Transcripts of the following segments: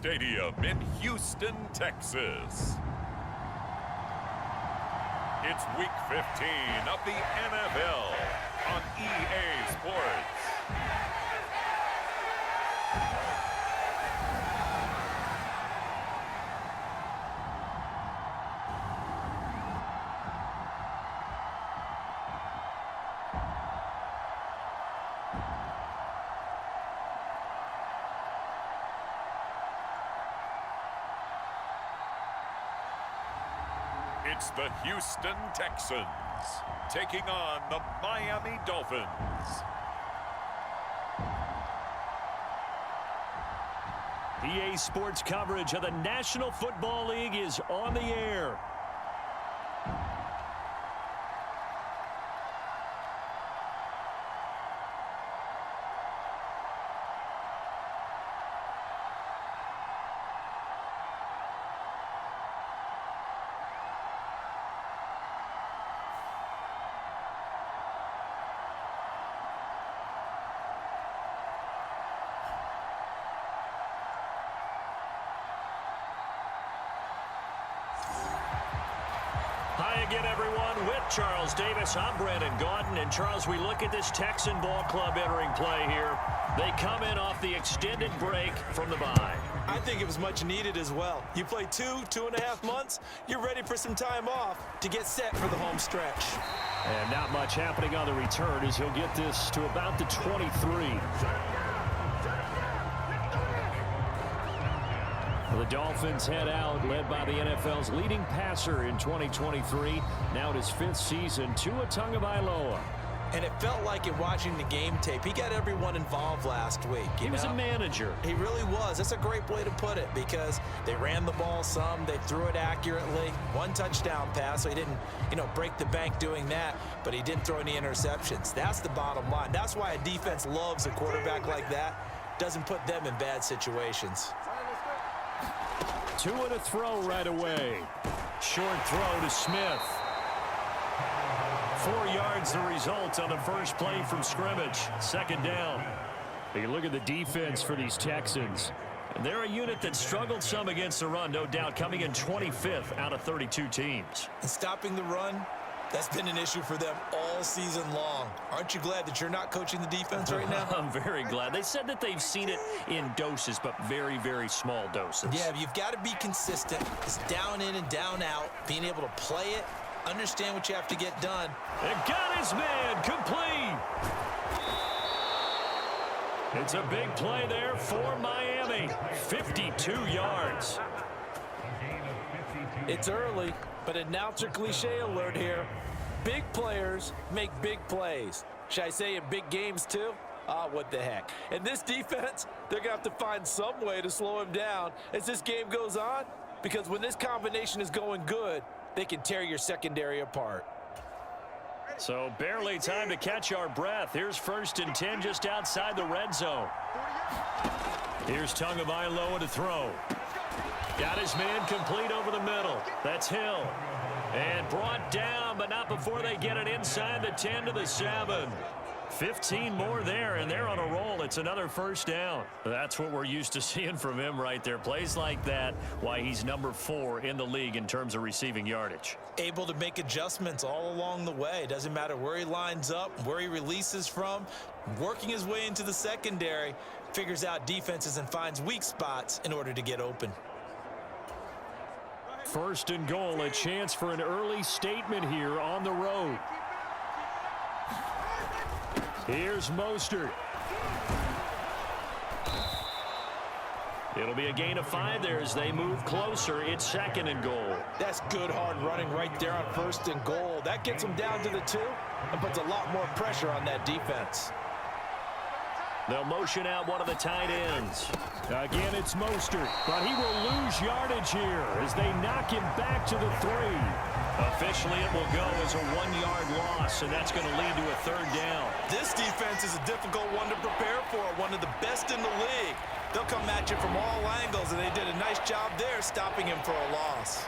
Stadium in Houston, Texas. It's Week 15 of the NFL on EA Sports. It's the Houston Texans taking on the Miami Dolphins. EA Sports coverage of the National Football League is on the air. Hi again, everyone. With Charles Davis, I'm Brandon Gaudin. And, Charles, we look at this Texan ball club entering play here. They come in off the extended break from the bye. I think it was much needed as well. You play 2.5 months, you're ready for some time off to get set for the home stretch. And not much happening on the return as he'll get this to about the 23. The Dolphins head out, led by the NFL's leading passer in 2023. Now in his 5th season, Tua Tagovailoa. And it felt like in watching the game tape, he got everyone involved last week. He was a manager. He really was. That's a great way to put it because they ran the ball some, they threw it accurately. 1 touchdown pass, so he didn't, break the bank doing that, but he didn't throw any interceptions. That's the bottom line. That's why a defense loves a quarterback like that. Doesn't put them in bad situations. Tua to throw right away. Short throw to Smith. 4 yards the result on the first play from scrimmage. 2nd down. You look at the defense for these Texans. They're a unit that struggled some against the run, no doubt, coming in 25th out of 32 teams. And stopping the run, that's been an issue for them all season long. Aren't you glad that you're not coaching the defense right now? I'm very glad. They said that they've seen it in doses, but very, very small doses. Yeah, you've got to be consistent. It's down in and down out, being able to play it, understand what you have to get done. And got his man complete. It's a big play there for Miami. 52 yards. It's early, but announcer cliche alert here. Big players make big plays. Should I say in big games too? What the heck. And this defense, they're going to have to find some way to slow him down as this game goes on, because when this combination is going good, they can tear your secondary apart. So barely time to catch our breath. Here's 1st and 10 just outside the red zone. Here's Tagovailoa to throw. Got his man complete over the middle. That's Hill. And brought down, but not before they get it inside the 10 to the 7. 15 more there, and they're on a roll. It's another 1st down. That's what we're used to seeing from him right there. Plays like that, why he's number 4 in the league in terms of receiving yardage. Able to make adjustments all along the way. Doesn't matter where he lines up, where he releases from. Working his way into the secondary, figures out defenses and finds weak spots in order to get open. 1st and goal, a chance for an early statement here on the road. Here's Mostert. It'll be a gain of 5 there as they move closer. It's 2nd and goal. That's good hard running right there on 1st and goal. That gets them down to the 2 and puts a lot more pressure on that defense. They'll motion out one of the tight ends. Again, it's Mostert, but he will lose yardage here as they knock him back to the 3. Officially, it will go as a 1-yard loss, and that's going to lead to a 3rd down. This defense is a difficult one to prepare for, one of the best in the league. They'll come at you from all angles, and they did a nice job there stopping him for a loss.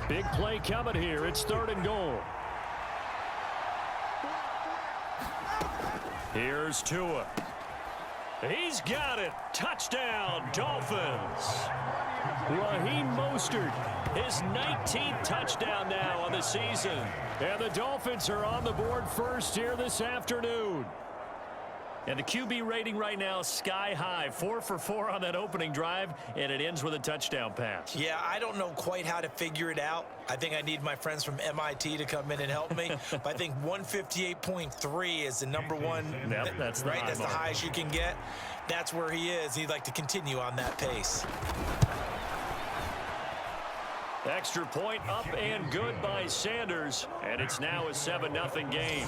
Big play coming here. It's 3rd and goal. Here's Tua. He's got it. Touchdown, Dolphins. Raheem Mostert, his 19th touchdown now on the season. And the Dolphins are on the board first here this afternoon. And the QB rating right now sky high. 4 for 4 on that opening drive, and it ends with a touchdown pass. Yeah, I don't know quite how to figure it out. I think I need my friends from MIT to come in and help me. But I think 158.3 is the number one. Yep, that's the right. That's the highest you can get. That's where he is. He'd like to continue on that pace. Extra point up and good by Sanders, and it's now a 7-0 game.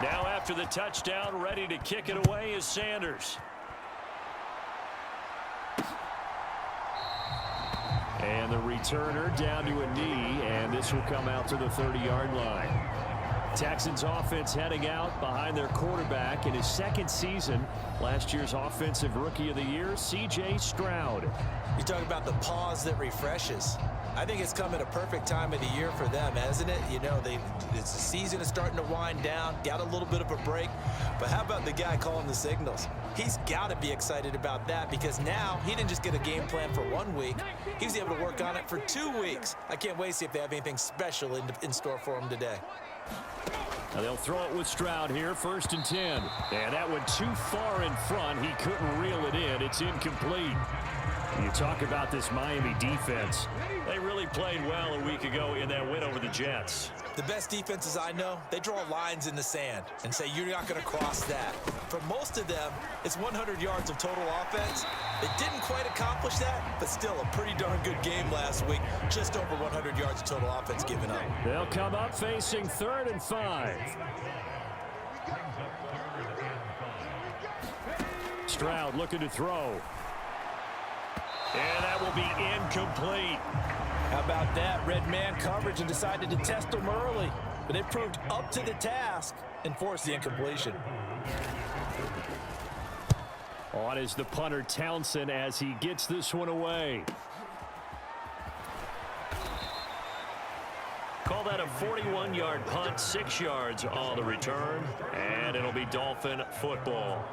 Now after the touchdown, ready to kick it away is Sanders. And the returner down to a knee, and this will come out to the 30-yard line. Texans offense heading out behind their quarterback in his 2nd season. Last year's Offensive Rookie of the Year, C.J. Stroud. You talk about the pause that refreshes. I think it's come at a perfect time of the year for them, hasn't it? You know, the season is starting to wind down, got a little bit of a break. But how about the guy calling the signals? He's got to be excited about that because now he didn't just get a game plan for 1 week. He was able to work on it for 2 weeks. I can't wait to see if they have anything special in store for him today. Now they'll throw it with Stroud here, 1st and 10. And that went too far in front. He couldn't reel it in. It's incomplete. You talk about this Miami defense. They really played well a week ago in that win over the Jets. The best defenses I know, they draw lines in the sand and say you're not going to cross that. For most of them, it's 100 yards of total offense. They didn't quite accomplish that, but still a pretty darn good game last week. Just over 100 yards of total offense given up. They'll come up facing 3rd and 5. Stroud looking to throw. And that will be incomplete. How about that? Red man coverage and decided to test them early. But they proved up to the task and forced the incompletion. On is the punter Townsend as he gets this one away. Call that a 41-yard punt, 6 yards on the return, and it'll be Dolphin football.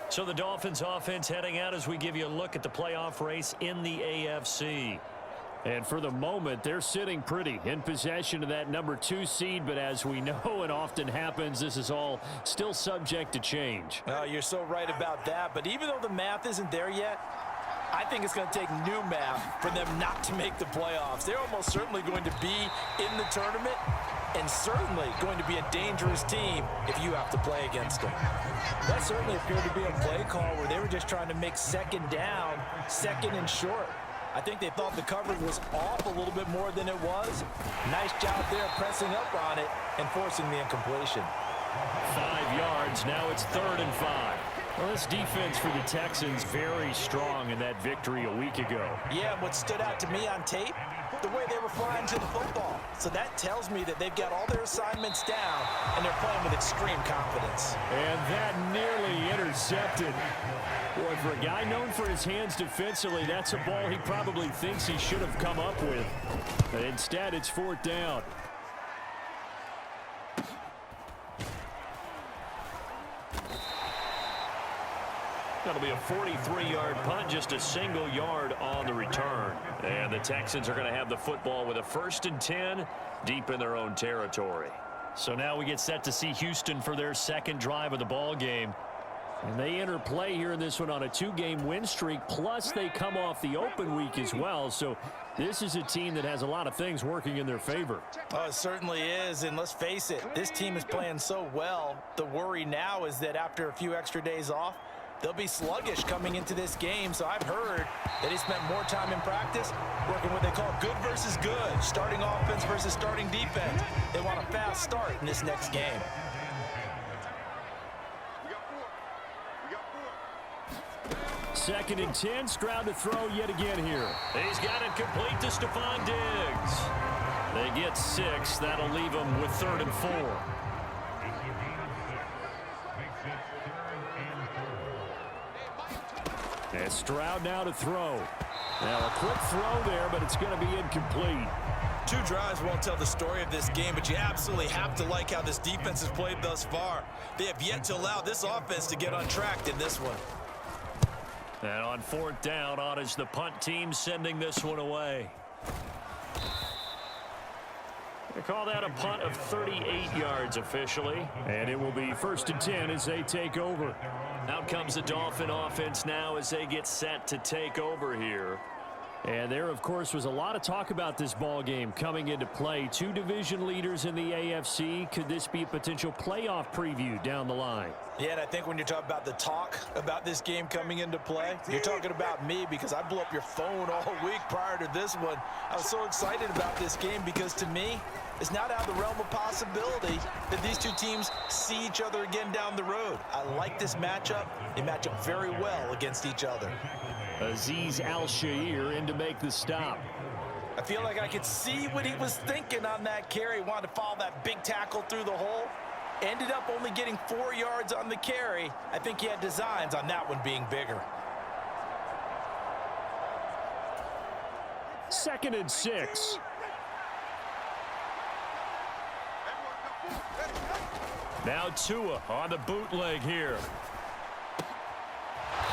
So the Dolphins offense heading out as we give you a look at the playoff race in the AFC. And for the moment, they're sitting pretty in possession of that number 2 seed. But as we know, it often happens, this is all still subject to change. Oh, you're so right about that. But even though the math isn't there yet, I think it's going to take new math for them not to make the playoffs. They're almost certainly going to be in the tournament and certainly going to be a dangerous team if you have to play against them. That certainly appeared to be a play call where they were just trying to make 2nd down, 2nd and short. I think they thought the coverage was off a little bit more than it was. Nice job there pressing up on it and forcing the incompletion. 5 yards. Now it's 3rd and 5. Well, this defense for the Texans very strong in that victory a week ago. Yeah, and what stood out to me on tape, the way they were flying to the football. So that tells me that they've got all their assignments down and they're playing with extreme confidence. And that nearly intercepted. Boy, for a guy known for his hands defensively, that's a ball he probably thinks he should have come up with. But instead, it's 4th down. That'll be a 43-yard punt, just a single yard on the return. And the Texans are going to have the football with a 1st and 10 deep in their own territory. So now we get set to see Houston for their 2nd drive of the ball game. And they enter play here in this one on a 2-game win streak, plus they come off the open week as well. So this is a team that has a lot of things working in their favor. Oh, it certainly is, and let's face it, this team is playing so well. The worry now is that after a few extra days off, they'll be sluggish coming into this game. So I've heard that he spent more time in practice working what they call good versus good, starting offense versus starting defense. They want a fast start in this next game. Second and 10, Stroud to throw yet again here. He's got it complete to Stephon Diggs. They get 6. That'll leave them with 3rd and 4. And Stroud now to throw. Now a quick throw there, but it's going to be incomplete. 2 drives won't tell the story of this game, but you absolutely have to like how this defense has played thus far. They have yet to allow this offense to get untracked in this one. And on 4th down, on is the punt team sending this one away. They call that a punt of 38 yards officially. And it will be 1st and 10 as they take over. Out comes the Dolphin offense now as they get set to take over here. And there, of course, was a lot of talk about this ball game coming into play. 2 division leaders in the AFC. Could this be a potential playoff preview down the line? Yeah, and I think when you're talking about the talk about this game coming into play, you're talking about me because I blew up your phone all week prior to this one. I was so excited about this game because to me, it's not out of the realm of possibility that these 2 teams see each other again down the road. I like this matchup. They match up very well against each other. Azeez Al-Shaair in to make the stop. I feel like I could see what he was thinking on that carry. Wanted to follow that big tackle through the hole. Ended up only getting 4 yards on the carry. I think he had designs on that one being bigger. 2nd and 6. Now Tua on the bootleg here.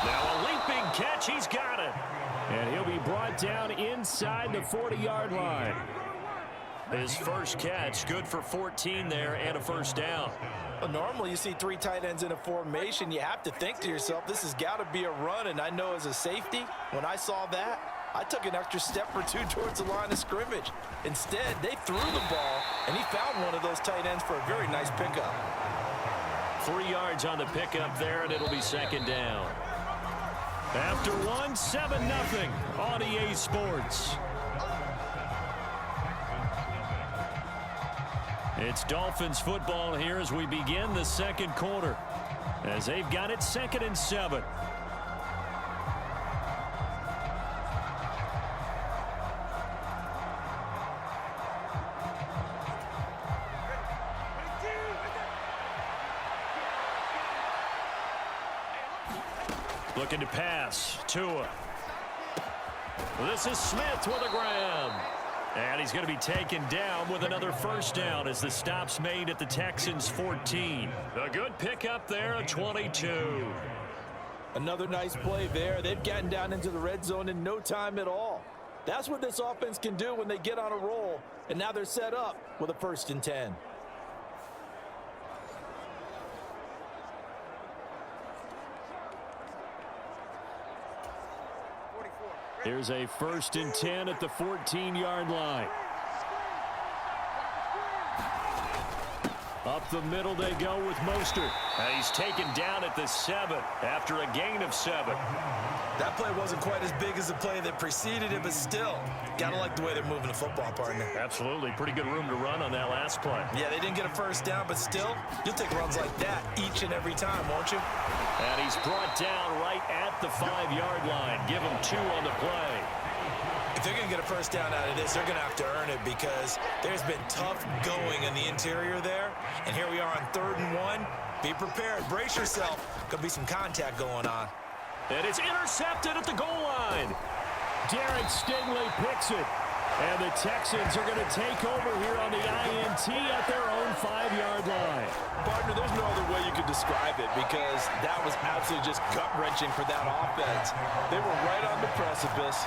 Now a leaping catch. He's got it. And he'll be brought down inside the 40-yard line. His first catch, good for 14 there and a 1st down. Well, normally you see 3 tight ends in a formation. You have to think to yourself, this has got to be a run. And I know as a safety, when I saw that, I took an extra step or 2 towards the line of scrimmage. Instead, they threw the ball, and he found one of those tight ends for a very nice pickup. 3 yards on the pickup there, and it'll be 2nd down. After 1, 7-0 on EA Sports. It's Dolphins football here as we begin the 2nd quarter. As they've got it 2nd and 7. Looking to pass. Tua. This is Smith with a grab. And he's going to be taken down with another 1st down as the stop's made at the Texans' 14. A good pickup there at 22. Another nice play there. They've gotten down into the red zone in no time at all. That's what this offense can do when they get on a roll. And now they're set up with a 1st and 10. Here's a 1st and 10 at the 14-yard line. Up the middle they go with Mostert. He's taken down at the 7 after a gain of 7. That play wasn't quite as big as the play that preceded it, but still, gotta like the way they're moving the football, partner. Absolutely. Pretty good room to run on that last play. Yeah, they didn't get a 1st down, but still, you'll take runs like that each and every time, won't you? And he's brought down right at the 5-yard line. Give him 2 on the play. If they're going to get a 1st down out of this, they're going to have to earn it because there's been tough going in the interior there. And here we are on 3rd and 1. Be prepared. Brace yourself. Could be some contact going on. And it's intercepted at the goal line. Derek Stingley picks it. And the Texans are going to take over here on the INT at their own 5-yard line. Partner, there's no other way you could describe it because that was absolutely just gut-wrenching for that offense. They were right on the precipice.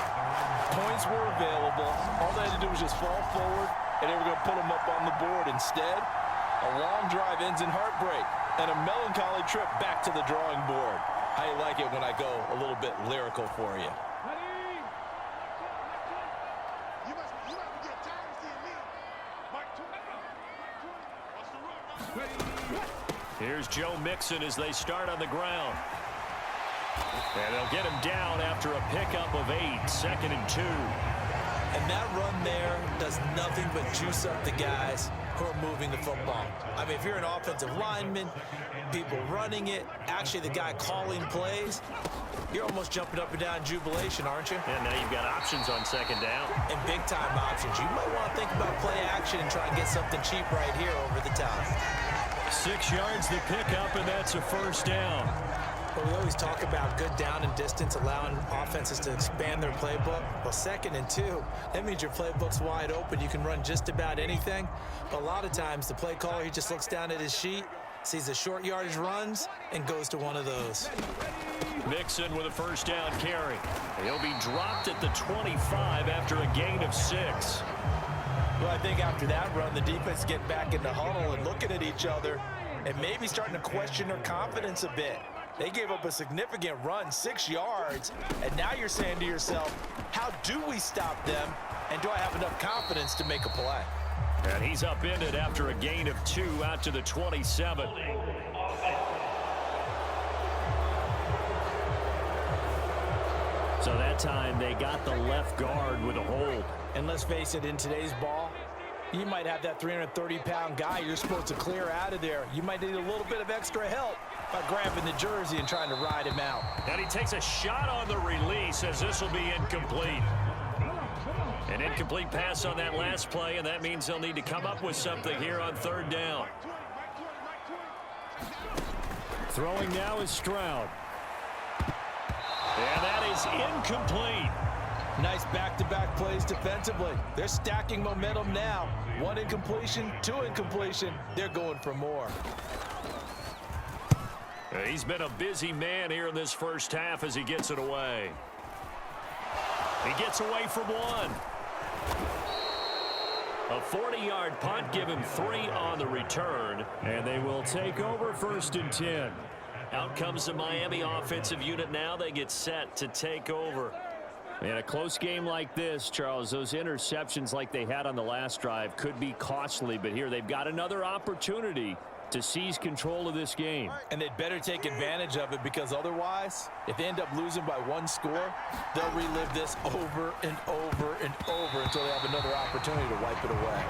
Points were available. All they had to do was just fall forward, and they were going to put them up on the board. Instead, a long drive ends in heartbreak and a melancholy trip back to the drawing board. I like it when I go a little bit lyrical for you. Here's Joe Mixon as they start on the ground. And they'll get him down after a pickup of 8, 2nd and 2. And that run there does nothing but juice up the guys. who are moving the football. I mean, if you're an offensive lineman, people running it, actually the guy calling plays, you're almost jumping up and down in jubilation, aren't you? And now you've got options on second down. And big-time options. You might want to think about play action and try and get something cheap right here over the top. 6 yards the pickup, and that's a first down. Well, we always talk about good down and distance, allowing offenses to expand their playbook. Well, 2nd and 2, that means your playbook's wide open. You can run just about anything. But a lot of times, the play caller, he just looks down at his sheet, sees the short yardage runs, and goes to one of those. Mixon with a first down carry. He'll be dropped at the 25 after a gain of 6. Well, I think after that run, the defense getting back in the huddle and looking at each other and maybe starting to question their confidence a bit. They gave up a significant run, 6 yards, and now you're saying to yourself, how do we stop them, and do I have enough confidence to make a play? And he's upended after a gain of 2 out to the 27. So that time they got the left guard with a hold. And let's face it, in today's ball, you might have that 330-pound guy you're supposed to clear out of there. You might need a little bit of extra help by grabbing the jersey and trying to ride him out. And he takes a shot on the release as this will be incomplete. An incomplete pass on that last play, and that means they'll need to come up with something here on 3rd down. Throwing now is Stroud. And that is incomplete. Nice back-to-back plays defensively. They're stacking momentum now. 1 incompletion, 2 incompletion. They're going for more. He's been a busy man here in this first half as he gets it away. He gets away from 1. A 40-yard punt, give him 3 on the return, and they will take over 1st and 10. Out comes the Miami offensive unit now. They get set to take over. In a close game like this, Charles, those interceptions like they had on the last drive could be costly, but here they've got another opportunity to seize control of this game. And they'd better take advantage of it, because otherwise, if they end up losing by 1 score, they'll relive this over and over and over until they have another opportunity to wipe it away.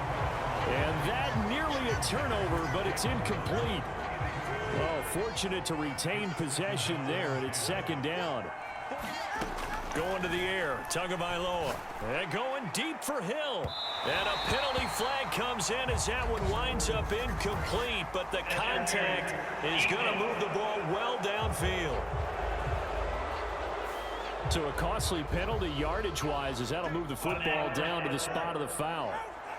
And that nearly a turnover, but it's incomplete. Well, fortunate to retain possession there, and it's 2nd down. Going to the air, Tagovailoa. And going deep for Hill. And a penalty flag comes in as that one winds up incomplete, but the contact is going to move the ball well downfield. So a costly penalty yardage-wise, as that'll move the football down to the spot of the foul.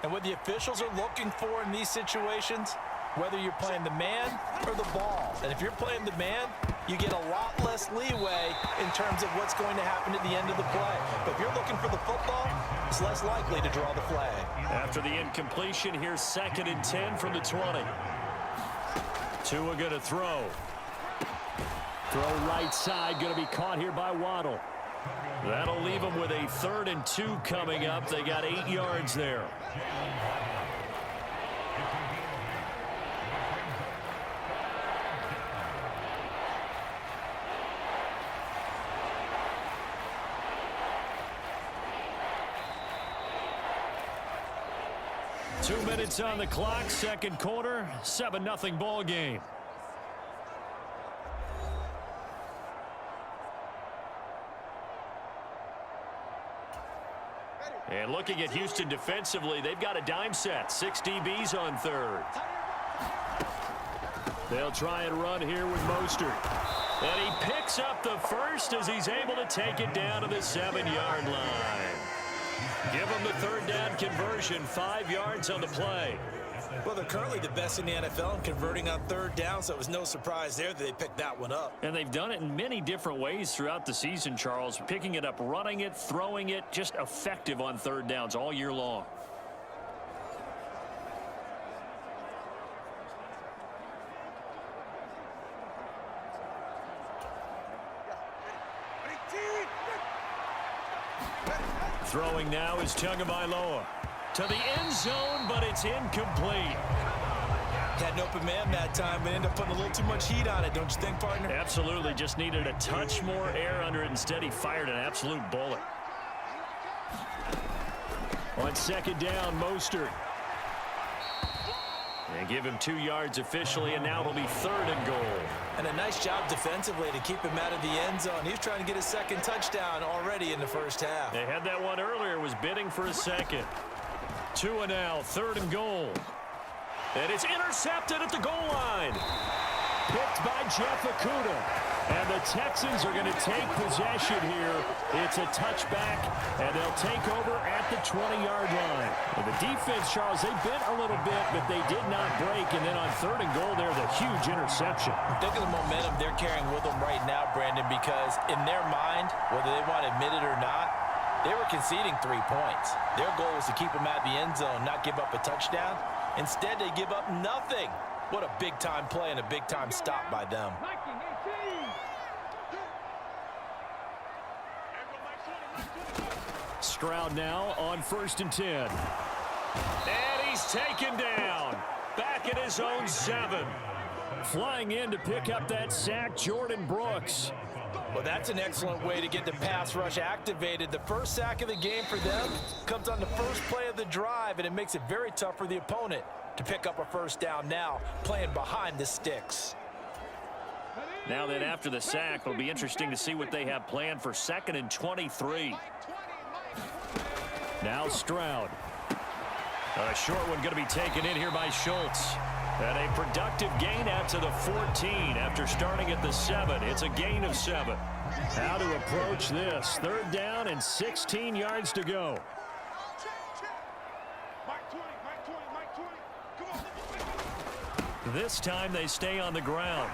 And what the officials are looking for in these situations, whether you're playing the man or the ball. And if you're playing the man, you get a lot less leeway in terms of what's going to happen at the end of the play. But if you're looking for the football, it's less likely to draw the flag. After the incompletion, here's 2nd and 10 from the 20. Tua going to throw. Throw right side, going to be caught here by Waddle. That'll leave them with a 3rd and 2 coming up. They got 8 yards there. Two minutes on the clock, 2nd quarter, 7-0 ball game. And looking at Houston defensively, they've got a dime set. 6 DBs on 3rd. They'll try and run here with Mostert. And he picks up the first as he's able to take it down to the 7-yard line. Give them the 3rd down conversion, 5 yards on the play. Well, they're currently the best in the NFL in converting on 3rd down, so it was no surprise there that they picked that one up. And they've done it in many different ways throughout the season, Charles. Picking it up, running it, throwing it, just effective on 3rd downs all year long. Throwing now is Tagovailoa to the end zone, but it's incomplete. Had an open man that time, but ended up putting a little too much heat on it, don't you think, partner? Absolutely, just needed a touch more air under it. Instead, he fired an absolute bullet. On 2nd down, Mostert. They give him 2 yards officially, and now it'll be 3rd and goal. And a nice job defensively to keep him out of the end zone. He was trying to get his second touchdown already in the first half. They had that one earlier, was bidding for a second. Tua now, 3rd and goal. And it's intercepted at the goal line. Picked by Jeff Okudah. And the Texans are going to take possession here. It's a touchback, and they'll take over at the 20-yard line. And the defense, Charles, they bent a little bit, but they did not break. And then on 3rd and goal, there's a huge interception. Look at the momentum they're carrying with them right now, Brandon, because in their mind, whether they want to admit it or not, they were conceding 3 points. Their goal was to keep them out of the end zone, not give up a touchdown. Instead, they give up nothing. What a big-time play and a big-time stop by them. Stroud now on 1st and 10. And he's taken down. Back at his own 7. Flying in to pick up that sack, Jordan Brooks. Well, that's an excellent way to get the pass rush activated. The first sack of the game for them comes on the first play of the drive, and it makes it very tough for the opponent to pick up a first down now, playing behind the sticks. Now then, after the sack, it'll be interesting to see what they have planned for 2nd and 23. Now Stroud. A short one going to be taken in here by Schultz. And a productive gain out to the 14 after starting at the 7. It's a gain of 7. How to approach this. 3rd down and 16 yards to go. This time they stay on the ground.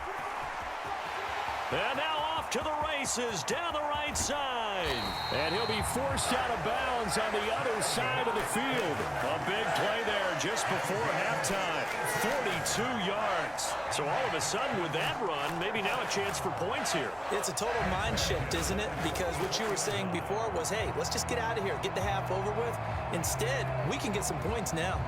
And now off to the races down the right side. And he'll be forced out of bounds on the other side of the field. A big play there just before halftime. 42 yards. So all of a sudden with that run, maybe now a chance for points here. It's a total mind shift, isn't it? Because what you were saying before was, hey, let's just get out of here, get the half over with. Instead, we can get some points now.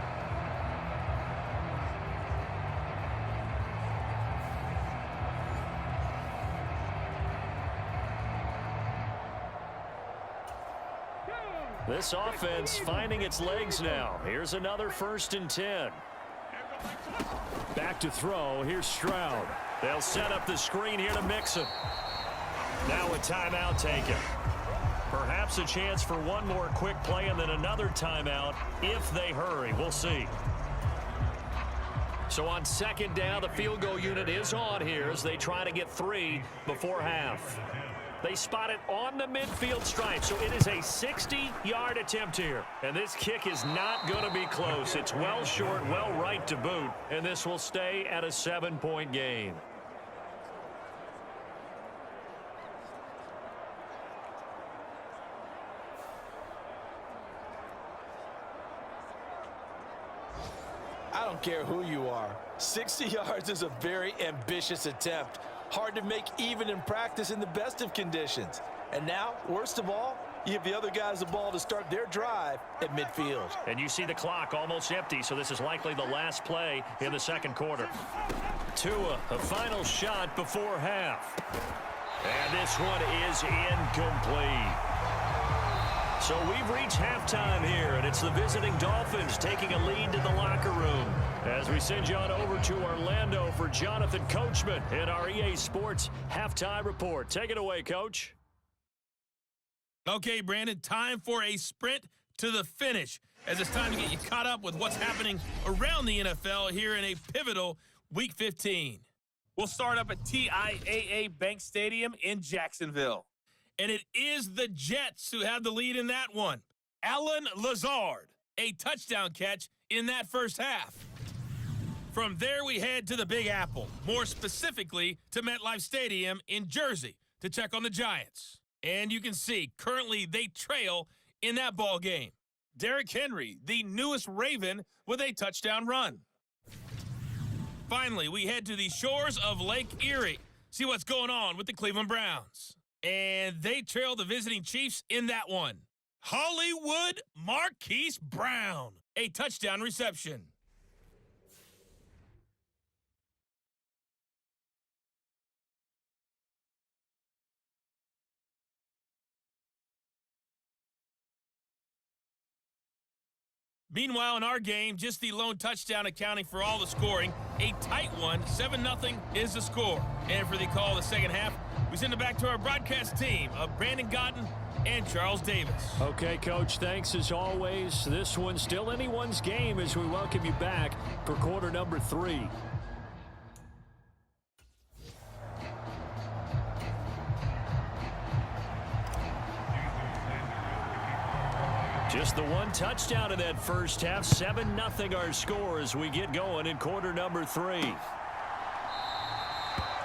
This offense finding its legs now. Here's another 1st and 10. Back to throw. Here's Stroud. They'll set up the screen here to Mixon. Now a timeout taken. Perhaps a chance for one more quick play and then another timeout if they hurry. We'll see. So on 2nd down, the field goal unit is on here as they try to get 3 before half. They spot it on the midfield stripe, so it is a 60-yard attempt here. And this kick is not going to be close. It's well short, well right to boot, and this will stay at a 7-point game. I don't care who you are. 60 yards is a very ambitious attempt. Hard to make even in practice in the best of conditions. And now, worst of all, you give the other guys the ball to start their drive at midfield. And you see the clock almost empty, so this is likely the last play in the 2nd quarter. Tua, a final shot before half. And this one is incomplete. So we've reached halftime here, and it's the visiting Dolphins taking a lead to the locker room. As we send you on over to Orlando for Jonathan Coachman in our EA Sports Halftime Report. Take it away, Coach. Okay, Brandon, time for a sprint to the finish, as it's time to get you caught up with what's happening around the NFL here in a pivotal Week 15. We'll start up at TIAA Bank Stadium in Jacksonville. And it is the Jets who have the lead in that one. Allen Lazard, a touchdown catch in that first half. From there, we head to the Big Apple, more specifically to MetLife Stadium in Jersey to check on the Giants. And you can see, currently they trail in that ball game. Derrick Henry, the newest Raven, with a touchdown run. Finally, we head to the shores of Lake Erie, see what's going on with the Cleveland Browns. And they trail the visiting Chiefs in that one. Hollywood Marquise Brown, a touchdown reception. Meanwhile, in our game, just the lone touchdown accounting for all the scoring. A tight one, 7-0 is the score. And for the call of the second half, we send it back to our broadcast team of Brandon Gaudin and Charles Davis. Okay, Coach, thanks as always. This one's still anyone's game as we welcome you back for quarter number 3. Just the one touchdown in that first half. 7-0 our score as we get going in quarter number 3.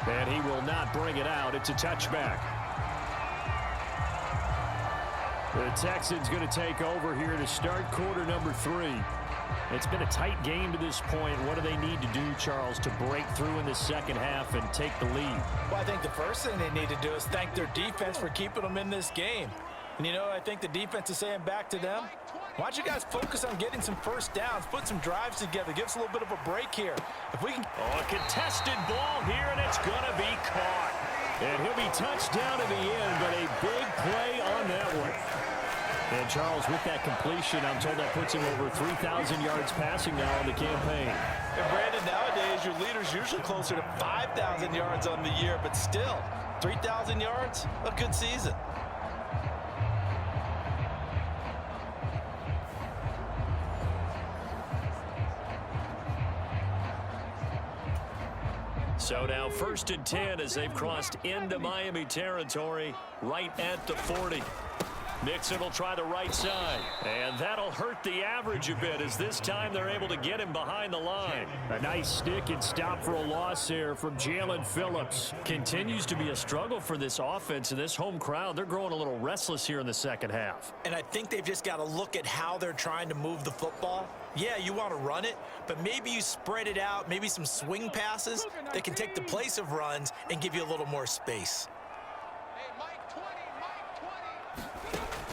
And he will not bring it out. It's a touchback. The Texans going to take over here to start quarter number 3. It's been a tight game to this point. What do they need to do, Charles, to break through in the second half and take the lead? Well, I think the first thing they need to do is thank their defense for keeping them in this game. And, you know, I think the defense is saying back to them, why don't you guys focus on getting some first downs, put some drives together, give us a little bit of a break here. If we can... Oh, a contested ball here, and it's going to be caught. And he'll be touched down in the end, but a big play on that one. And, Charles, with that completion, I'm told that puts him over 3,000 yards passing now on the campaign. And, Brandon, nowadays your leader's usually closer to 5,000 yards on the year, but still, 3,000 yards, a good season. So now 1st and 10 as they've crossed into Miami territory right at the 40. Mixon will try the right side, and that'll hurt the average a bit as this time they're able to get him behind the line. A nice stick and stop for a loss there from Jalen Phillips. Continues to be a struggle for this offense and this home crowd. They're growing a little restless here in the second half. And I think they've just got to look at how they're trying to move the football. Yeah, you want to run it, but maybe you spread it out, maybe some swing passes that can take the place of runs and give you a little more space.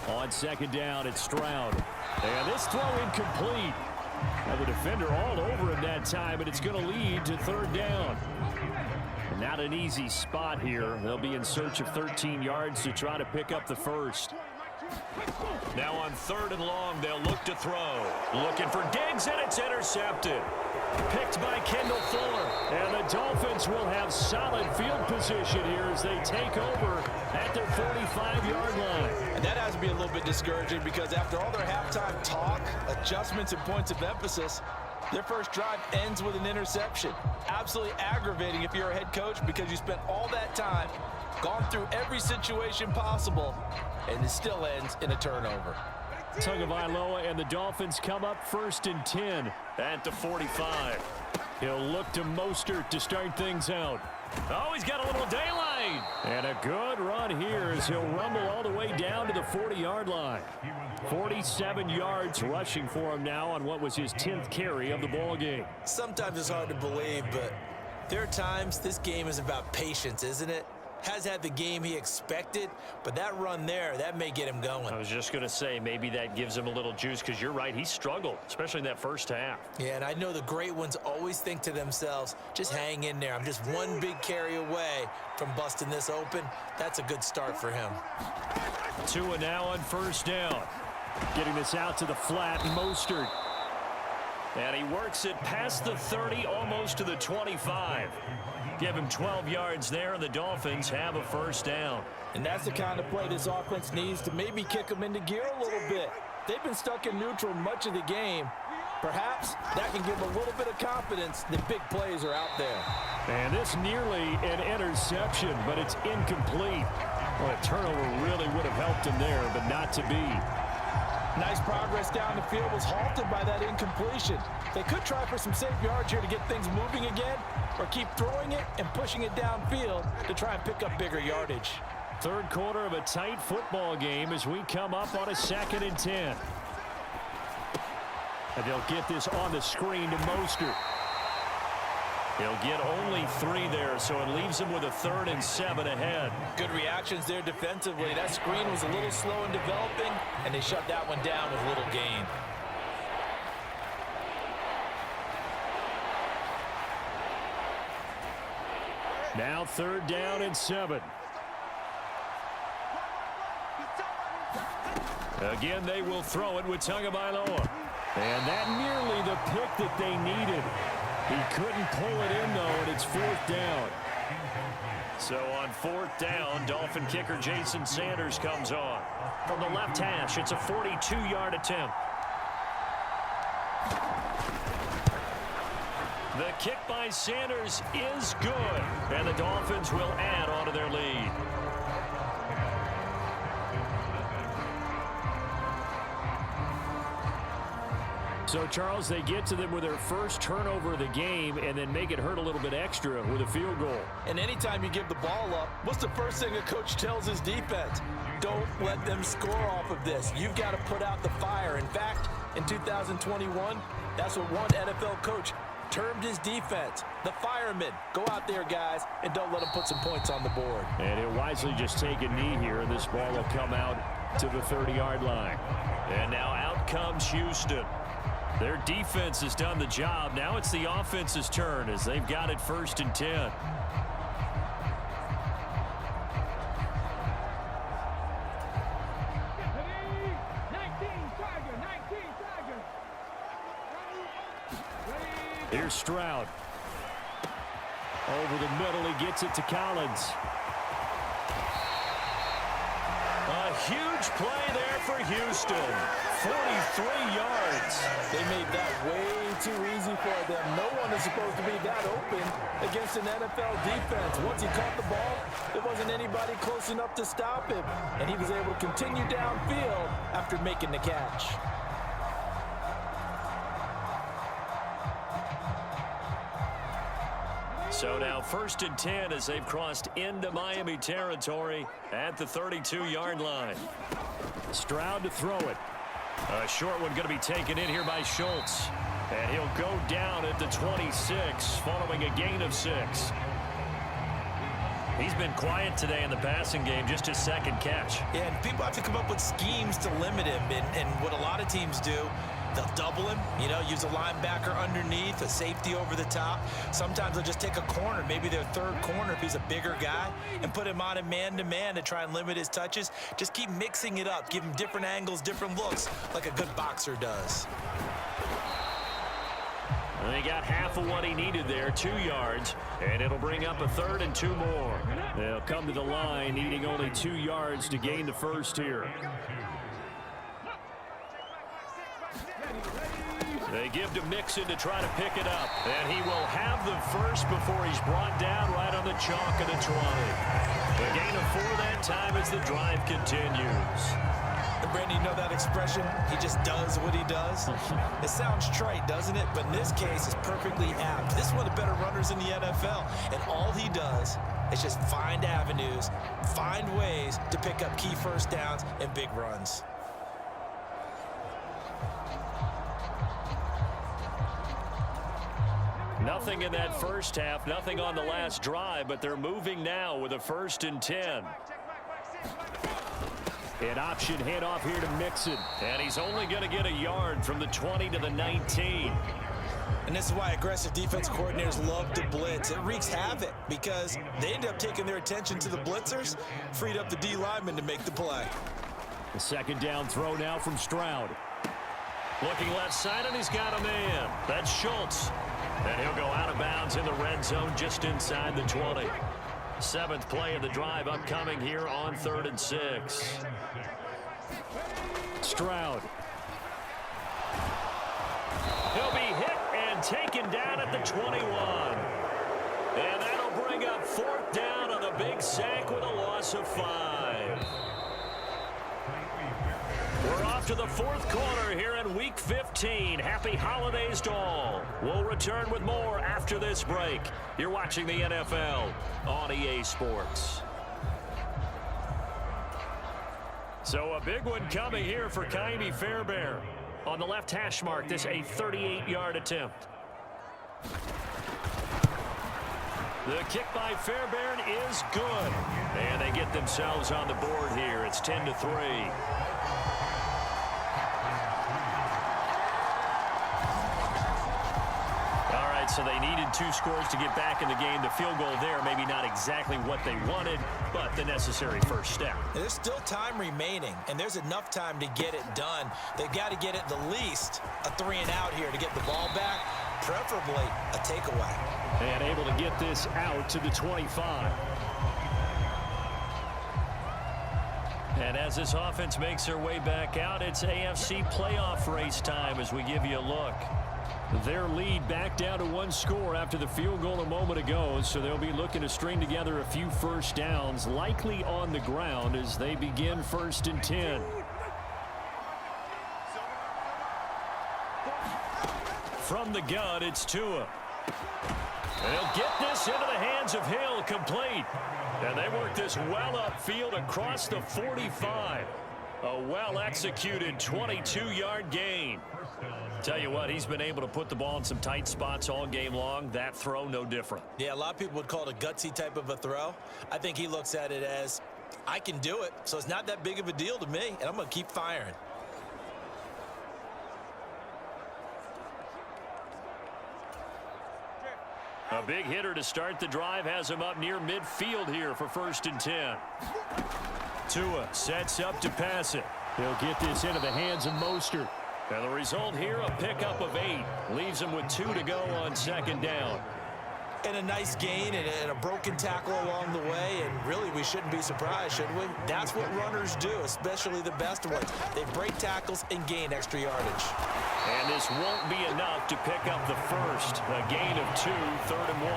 On second down, it's Stroud. And this throw incomplete. Now the defender all over him that time, and it's going to lead to 3rd down. Not an easy spot here. They'll be in search of 13 yards to try to pick up the first. Now on 3rd and long, they'll look to throw. Looking for Diggs, and it's intercepted. Picked by Kendall Fuller. And the Dolphins will have solid field position here as they take over at their 45-yard line. And that has to be a little bit discouraging because after all their halftime talk, adjustments, and points of emphasis, their first drive ends with an interception. Absolutely aggravating if you're a head coach because you spent all that time, gone through every situation possible, and it still ends in a turnover. Tagovailoa and the Dolphins come up 1st and 10 at the 45. He'll look to Mostert to start things out. Oh, he's got a little daylight. And a good run here as he'll rumble all the way down to the 40-yard line. 47 yards rushing for him now on what was his 10th carry of the ball game. Sometimes it's hard to believe, but there are times this game is about patience, isn't it? Has had the game he expected, but that run there, that may get him going. I was just going to say maybe that gives him a little juice because you're right, he struggled, especially in that first half. Yeah, and I know the great ones always think to themselves, just hang in there. I'm just one big carry away from busting this open. That's a good start for him. Tua now on 1st down. Getting this out to the flat, Mostert. And he works it past the 30, almost to the 25. Give him 12 yards there, and the Dolphins have a 1st down. And that's the kind of play this offense needs to maybe kick them into gear a little bit. They've been stuck in neutral much of the game. Perhaps that can give them a little bit of confidence that big plays are out there. And this nearly an interception, but it's incomplete. Well, a turnover really would have helped him there, but not to be. Nice progress down the field was halted by that incompletion. They could try for some safe yards here to get things moving again, or keep throwing it and pushing it downfield to try and pick up bigger yardage. 3rd quarter of a tight football game as we come up on a 2nd and 10. And they'll get this on the screen to Mostert. He'll get only 3 there, so it leaves him with a 3rd and 7 ahead. Good reactions there defensively. That screen was a little slow in developing, and they shut that one down with little gain. Now 3rd down and 7. Again, they will throw it with Tagovailoa. And that nearly the pick that they needed. He couldn't pull it in, though, and it's 4th down. So on 4th down, Dolphin kicker Jason Sanders comes on. From the left hash, it's a 42-yard attempt. The kick by Sanders is good, and the Dolphins will add on to their lead. So, Charles, they get to them with their first turnover of the game and then make it hurt a little bit extra with a field goal. And anytime you give the ball up, what's the first thing a coach tells his defense? Don't let them score off of this. You've got to put out the fire. In fact, in 2021, that's what one NFL coach termed his defense, the firemen. Go out there, guys, and don't let them put some points on the board. And he'll wisely just take a knee here, and this ball will come out to the 30-yard line. And now out comes Houston. Their defense has done the job. Now it's the offense's turn as they've got it 1st and 10. Here's Stroud. Over the middle, he gets it to Collins. A huge play there for Houston. 43 yards. They made that way too easy for them. No one is supposed to be that open against an NFL defense. Once he caught the ball, there wasn't anybody close enough to stop him. And he was able to continue downfield after making the catch. So now 1st and 10 as they've crossed into Miami territory at the 32-yard line. Stroud to throw it. A short one going to be taken in here by Schultz. And he'll go down at the 26 following a gain of 6. He's been quiet today in the passing game, just his 2nd catch. Yeah, and people have to come up with schemes to limit him. And what a lot of teams do, they'll double him, use a linebacker underneath, a safety over the top. Sometimes they'll just take a corner, maybe their 3rd corner if he's a bigger guy, and put him on a man-to-man to try and limit his touches. Just keep mixing it up, give him different angles, different looks, like a good boxer does. And he got half of what he needed there, 2 yards, and it'll bring up a 3rd and 2 more. They'll come to the line, needing only 2 yards to gain the first here. They give to Mixon to try to pick it up, and he will have the first before he's brought down right on the chalk of the 20. The gain of 4 that time as the drive continues. And Brandon, you know that expression, he just does what he does? It sounds trite, doesn't it? But in this case, it's perfectly apt. This is one of the better runners in the NFL, and all he does is just find avenues, find ways to pick up key first downs and big runs. Nothing in that first half, nothing on the last drive, but they're moving now with a 1st and 10. An option handoff here to Mixon, and he's only going to get a yard from the 20 to the 19. And this is why aggressive defense coordinators love to blitz. It wreaks havoc because they end up taking their attention to the blitzers, freed up the D lineman to make the play. The 2nd down throw now from Stroud. Looking left side, and he's got a man. That's Schultz. And he'll go out of bounds in the red zone just inside the 20. 7th play of the drive upcoming here on 3rd and 6. Stroud. He'll be hit and taken down at the 21. And that'll bring up 4th down on the big sack with a loss of 5. We're off to the 4th quarter here in Week 15. Happy holidays to all. We'll return with more after this break. You're watching the NFL on EA Sports. So a big one coming here for Ka'imi Fairbairn. On the left hash mark, this a 38-yard attempt. The kick by Fairbairn is good. And they get themselves on the board here. It's 10-3. right, so they needed 2 scores to get back in the game. The field goal there, maybe not exactly what they wanted, but the necessary first step. There's still time remaining, and there's enough time to get it done. They've got to get at the least a 3-and-out here to get the ball back, preferably a takeaway. And able to get this out to the 25. And as this offense makes their way back out, it's AFC playoff race time as we give you a look. Their lead back down to 1 score after the field goal a moment ago, so they'll be looking to string together a few first downs, likely on the ground as they begin 1st and 10. From the gun, it's Tua. They'll get this into the hands of Hill, complete. And they work this well upfield across the 45. A well-executed 22-yard gain. Tell you what, he's been able to put the ball in some tight spots all game long. That throw, no different. Yeah, a lot of people would call it a gutsy type of a throw. I think he looks at it as, I can do it, so it's not that big of a deal to me, and I'm going to keep firing. A big hitter to start the drive has him up near midfield here for 1st and 10. Tua sets up to pass it. He'll get this into the hands of Mostert. And the result here, a pickup of 8. Leaves him with 2 to go on 2nd down. And a nice gain and a broken tackle along the way, and really we shouldn't be surprised, should we? That's what runners do, especially the best ones. They break tackles and gain extra yardage. And this won't be enough to pick up the first. A gain of 2, 3rd and 1.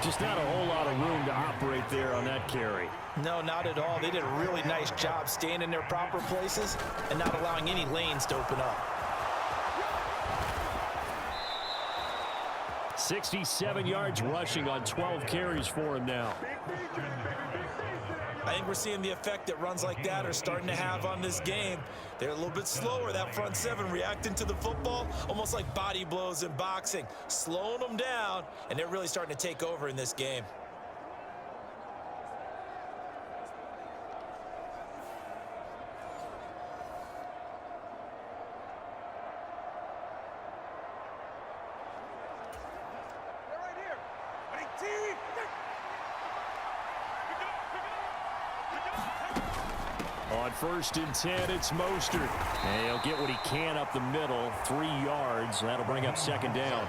Just not a whole lot of room to operate there on that carry. No, not at all. They did a really nice job staying in their proper places and not allowing any lanes to open up. 67 yards rushing on 12 carries for him now. I think we're seeing the effect that runs like that are starting to have on this game. They're a little bit slower, that front 7 reacting to the football, almost like body blows in boxing, slowing them down, and they're really starting to take over in this game. On 1st and 10, it's Mostert. And he'll get what he can up the middle, 3 yards. That'll bring up 2nd down.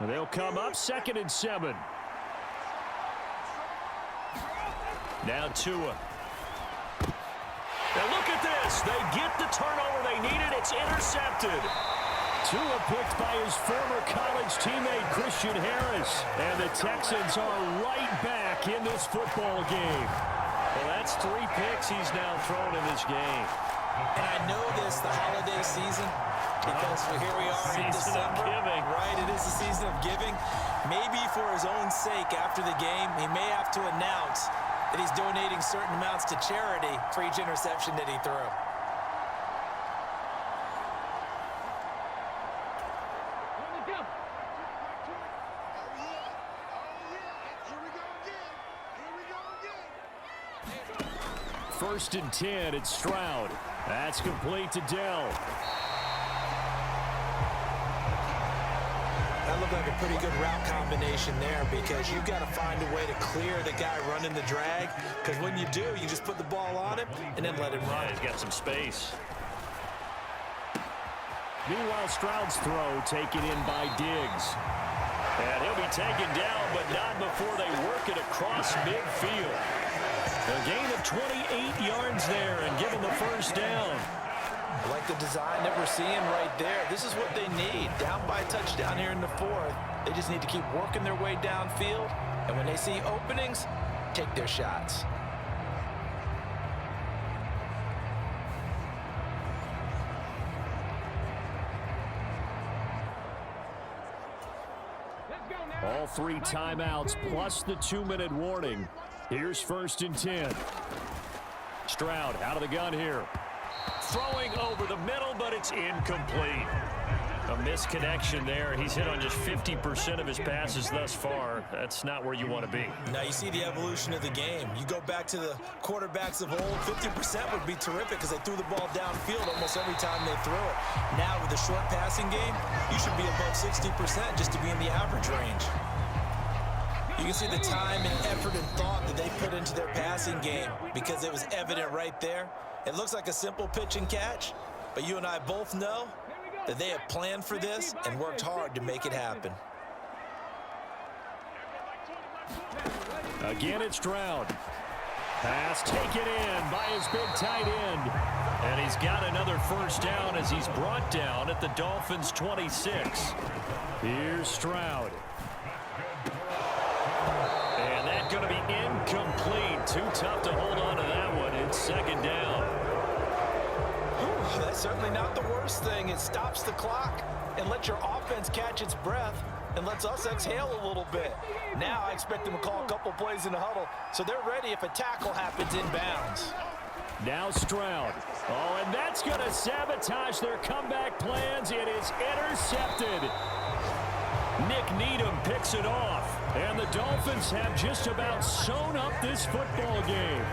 They'll come up 2nd and 7. Now Tua. Now look at this. They get the turnover they needed. It's intercepted. Tua picked by his former college teammate Christian Harris. And the Texans are right back in this football game. Well, that's 3 picks he's now thrown in this game. And I know this, the holiday season, because here we are in December. Right, it is the season of giving. Maybe for his own sake after the game, he may have to announce that he's donating certain amounts to charity for each interception that he threw. First and 10, it's Stroud. That's complete to Dell. That looked like a pretty good route combination there, because you've got to find a way to clear the guy running the drag, because when you do, you just put the ball on him and then let him run. Yeah, he's got some space. Meanwhile, Stroud's throw taken in by Diggs. And he'll be taken down, but not before they work it across midfield. A gain of 28 yards there and give him the first down. I like the design that we're seeing right there. This is what they need. Down by a touchdown here in the 4th. They just need to keep working their way downfield. And when they see openings, take their shots. All 3 timeouts plus the 2-minute warning. Here's 1st and 10. Stroud out of the gun here. throwing over the middle, but it's incomplete. A misconnection there. He's hit on just 50% of his passes thus far. That's not where you want to be. Now you see the evolution of the game. You go back to the quarterbacks of old, 50% would be terrific because they threw the ball downfield almost every time they threw it. Now with the short passing game, you should be above 60% just to be in the average range. You can see the time and effort and thought that they put into their passing game because it was evident right there. It looks like a simple pitch and catch, but you and I both know that they have planned for this and worked hard to make it happen. Again, it's Stroud. Pass taken in by his big tight end. And he's got another first down as he's brought down at the Dolphins' 26. Here's Stroud. And that's going to be incomplete. Too tough to hold on to that one. It's second down. That's certainly not the worst thing. It stops the clock and lets your offense catch its breath and lets us exhale a little bit. Now I expect them to call a couple plays in the huddle so they're ready if a tackle happens inbounds. Now Stroud. Oh, and that's going to sabotage their comeback plans. It is intercepted. Nick Needham picks it off. And the Dolphins have just about sewn up this football game.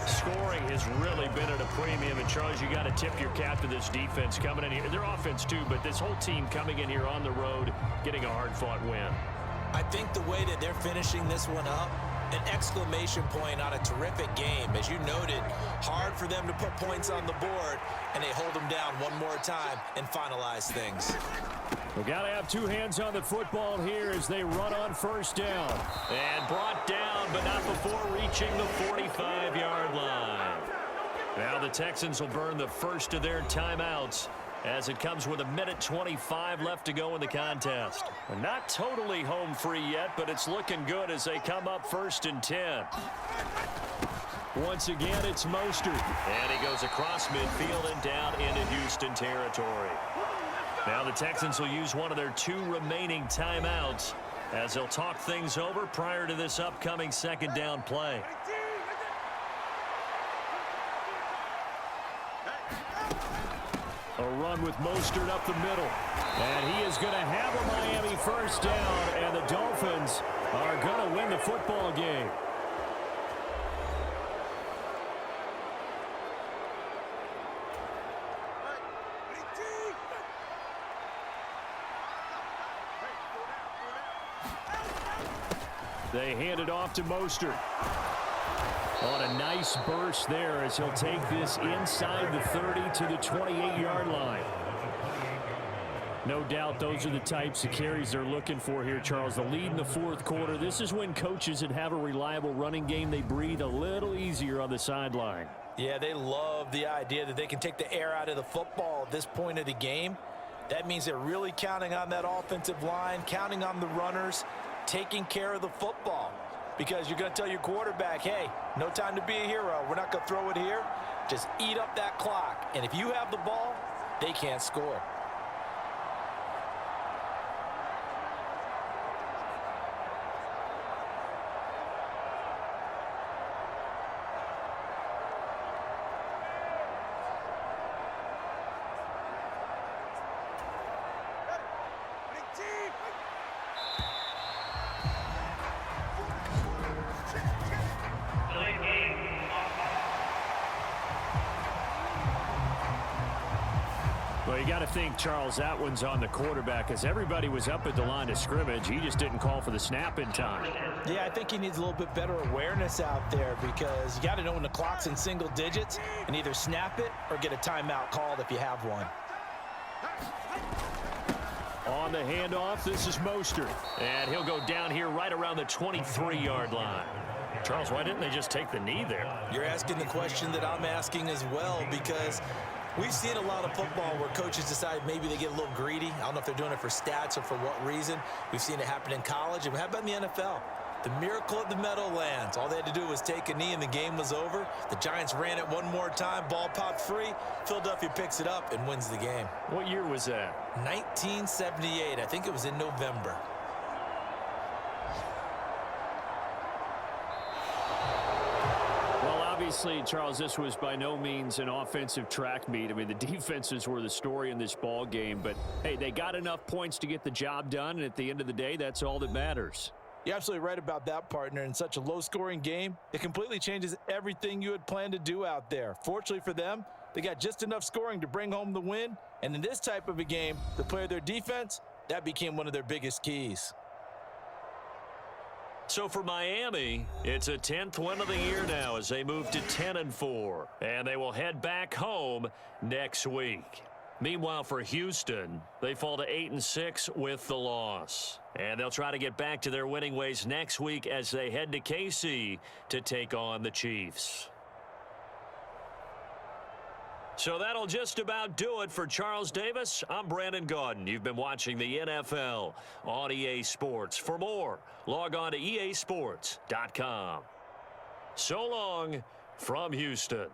Scoring has really been at a premium. And, Charles, you got to tip your cap to this defense coming in here. Their offense, too, but this whole team coming in here on the road, getting a hard-fought win. I think the way that they're finishing this one up, an exclamation point on a terrific game. As you noted, hard for them to put points on the board, and they hold them down one more time and finalize things. We've got to have two hands on the football here as they run on first down. And brought down, but not before reaching the 45-yard line. Now the Texans will burn the first of their timeouts as it comes with 1:25 left to go in the contest. We're not totally home free yet, but it's looking good as they come up 1st and 10. Once again, it's Mostert. And he goes across midfield and down into Houston territory. Now the Texans will use one of their 2 remaining timeouts as they'll talk things over prior to this upcoming second down play. A run with Mostert up the middle. And he is going to have a Miami first down, and the Dolphins are going to win the football game. They hand it off to Mostert. On a nice burst there as he'll take this inside the 30 to the 28-yard line. No doubt those are the types of carries they're looking for here, Charles. The lead in the fourth quarter. This is when coaches that have a reliable running game, they breathe a little easier on the sideline. Yeah, they love the idea that they can take the air out of the football at this point of the game. That means they're really counting on that offensive line, counting on the runners, taking care of the football. Because you're going to tell your quarterback, hey, no time to be a hero. We're not going to throw it here. Just eat up that clock. And if you have the ball, they can't score. Well, you got to think, Charles, that one's on the quarterback as everybody was up at the line of scrimmage. He just didn't call for the snap in time. Yeah, I think he needs a little bit better awareness out there because you got to know when the clock's in single digits and either snap it or get a timeout called if you have one. On the handoff, this is Mostert. And he'll go down here right around the 23-yard line. Charles, why didn't they just take the knee there? You're asking the question that I'm asking as well because we've seen a lot of football where coaches decide maybe they get a little greedy. I don't know if they're doing it for stats or for what reason. We've seen it happen in college. And how about in the NFL? The miracle of the Meadowlands. All they had to do was take a knee and the game was over. The Giants ran it one more time. Ball popped free. Philadelphia picks it up and wins the game. What year was that? 1978. I think it was in November. obviously, Charles, this was by no means an offensive track meet. I mean, the defenses were the story in this ball game. But, hey, they got enough points to get the job done, and at the end of the day, that's all that matters. You're absolutely right about that, partner. In such a low-scoring game, it completely changes everything you had planned to do out there. Fortunately for them, they got just enough scoring to bring home the win. And in this type of a game, to play their defense, that became one of their biggest keys. So for Miami, it's a 10th win of the year now as they move to 10-4. And they will head back home next week. Meanwhile, for Houston, they fall to 8-6 with the loss. And they'll try to get back to their winning ways next week as they head to KC to take on the Chiefs. So that'll just about do it for Charles Davis. I'm Brandon Gaudin. You've been watching the NFL on EA Sports. For more, log on to easports.com. So long from Houston.